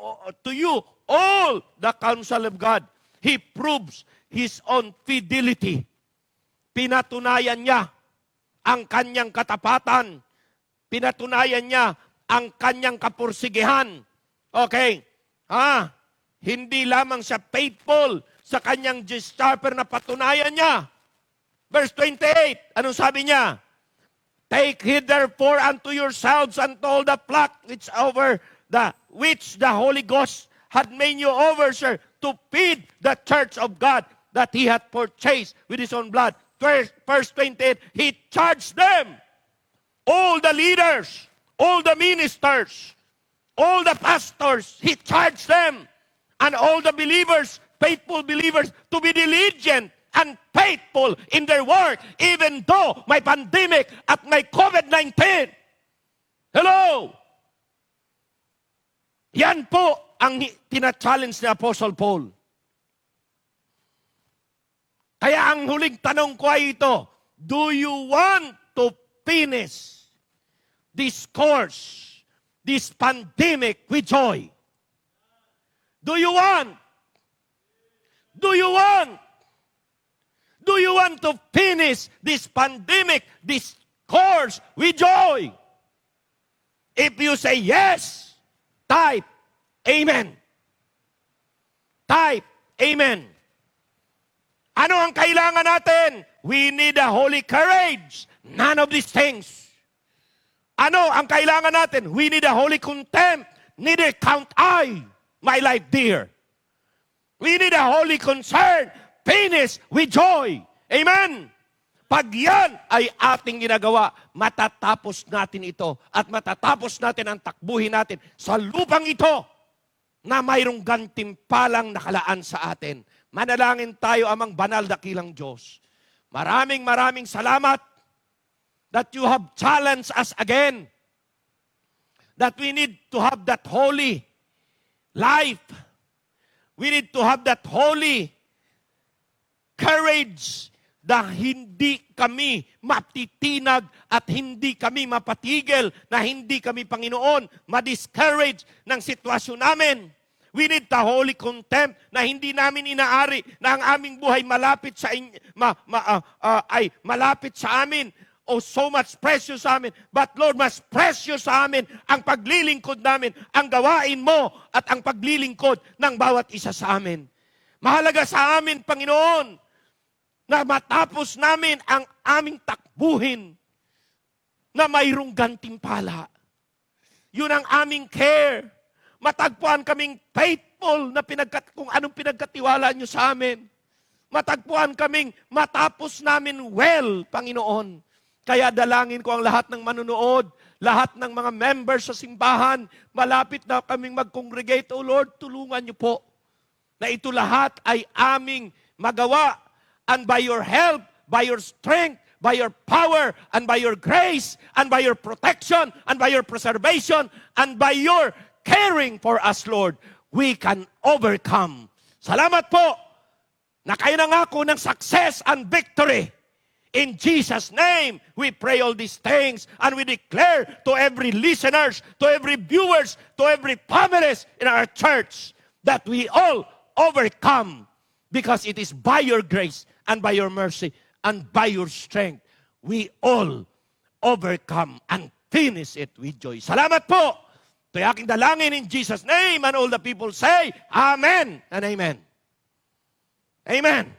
Speaker 1: you all the counsel of God. He proves His own fidelity. Pinatunayan niya ang kanyang katapatan. Pinatunayan niya ang kanyang kapursigihan. Okay. Hindi lamang siya faithful sa kanyang discharge na patunayan niya. Verse 28, anong sabi niya? Take heed therefore unto yourselves and to all the flock which the Holy Ghost had made you overseer to feed the church of God that He had purchased with His own blood. Verse 28, He charged them, all the leaders, all the ministers, all the pastors, He charged them, and all the believers, faithful believers, to be diligent and faithful in their work, even though may pandemic at may COVID-19. Hello! Yan po ang tina-challenge ni Apostle Paul. Kaya ang huling tanong ko ay ito, do you want to finish this course, this pandemic with joy? Do you want? Do you want? Do you want to finish this pandemic, this course with joy? If you say yes, type Amen. Type Amen. Ano ang kailangan natin? We need a holy courage. None of these things. Ano ang kailangan natin? We need a holy contempt. Neither count I my life dear. We need a holy concern. Finish with joy. Amen. Pag yan ay ating ginagawa, matatapos natin ito at matatapos natin ang takbuhin natin sa lupang ito na mayroong gantimpalang nakalaan sa atin. Manalangin tayo, amang banal dakilang Diyos. Maraming salamat that you have challenged us again. That we need to have that holy life. We need to have that holy courage na hindi kami matitinag at hindi kami mapatigil, na hindi kami, Panginoon, ma-discourage ng sitwasyon namin. We need the holy contempt na hindi namin inaari na ang aming buhay malapit sa malapit sa amin o so much precious sa amin. But Lord, mas precious sa amin ang paglilingkod namin, ang gawain mo at ang paglilingkod ng bawat isa sa amin. Mahalaga sa amin, Panginoon, na matapos namin ang aming takbuhin na mayroong gantimpala. Yun ang aming care. Matagpuan kaming faithful na kung anong pinagkatiwala nyo sa amin. Matagpuan kaming matapos namin well, Panginoon. Kaya dalangin ko ang lahat ng manunood, lahat ng mga members sa simbahan, malapit na kaming mag-congregate. O Lord, tulungan niyo po na ito lahat ay aming magawa. And by your help, by your strength, by your power, and by your grace, and by your protection, and by your preservation, and by your caring for us, Lord, we can overcome. Salamat po na kayo nangako ng success and victory. In Jesus' name, we pray all these things and we declare to every listeners, to every viewers, to every families in our church that we all overcome because it is by your grace and by your mercy and by your strength. We all overcome and finish it with joy. Salamat po. Ito'y aking dalangin in Jesus' name and all the people say, Amen and Amen. Amen.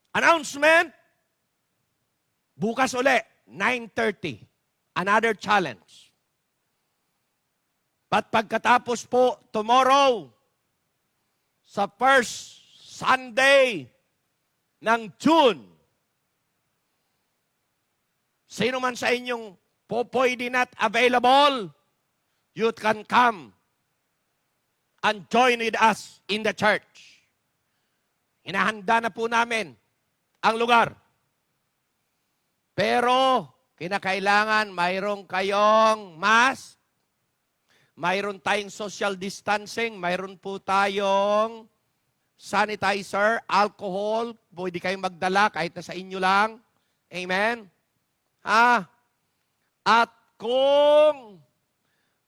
Speaker 1: Announcement, bukas uli, 9:30. Another challenge. But pagkatapos po, tomorrow, sa first Sunday ng June, sino man sa inyong pwede not available, you can come and join with us in the church. Hinahanda na po namin ang lugar. Pero, kinakailangan mayroong kayong mask, mayroon tayong social distancing, mayroon po tayong sanitizer, alcohol, pwede kayong magdala kahit na sa inyo lang. Amen? At kung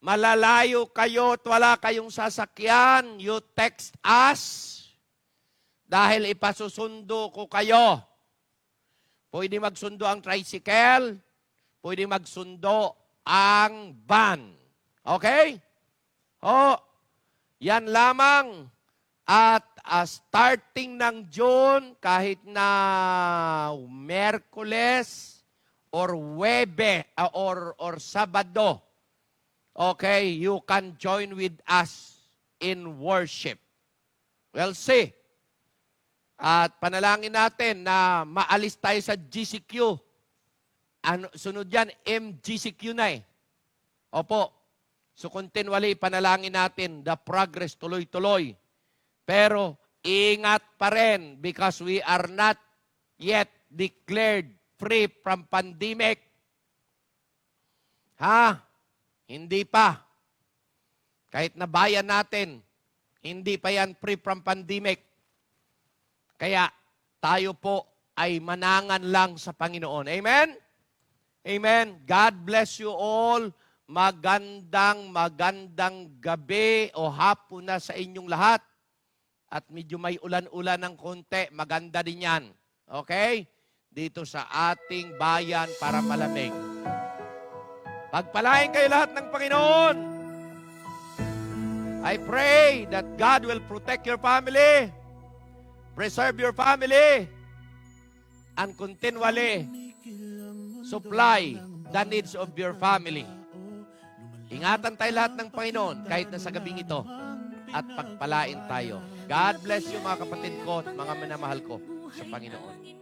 Speaker 1: malalayo kayo at wala kayong sasakyan, you text us. Dahil ipasusundo ko kayo. Pwede magsundo ang tricycle, pwede magsundo ang van. Okay? Yan lamang. At starting ng June, kahit na Merkules or or Sabado, okay, you can join with us in worship. We'll see. At panalangin natin na maalis tayo sa GCQ. Sunod yan, MGCQ na eh. Opo. So continually, panalangin natin, the progress tuloy-tuloy. Pero ingat pa rin because we are not yet declared free from pandemic. Hindi pa. Kahit na bayan natin, hindi pa yan free from pandemic. Kaya tayo po ay manangan lang sa Panginoon. Amen? Amen. God bless you all. Magandang gabi o hapon na sa inyong lahat. At medyo may ulan-ulan ng konti. Maganda din yan. Okay? Dito sa ating bayan para malamig. Pagpalain kayo lahat ng Panginoon. I pray that God will protect your family. Preserve your family and continually supply the needs of your family. Ingatan tayo lahat ng Panginoon kahit na sa gabing ito at pagpalain tayo. God bless you mga kapatid ko at mga minamahal ko sa Panginoon.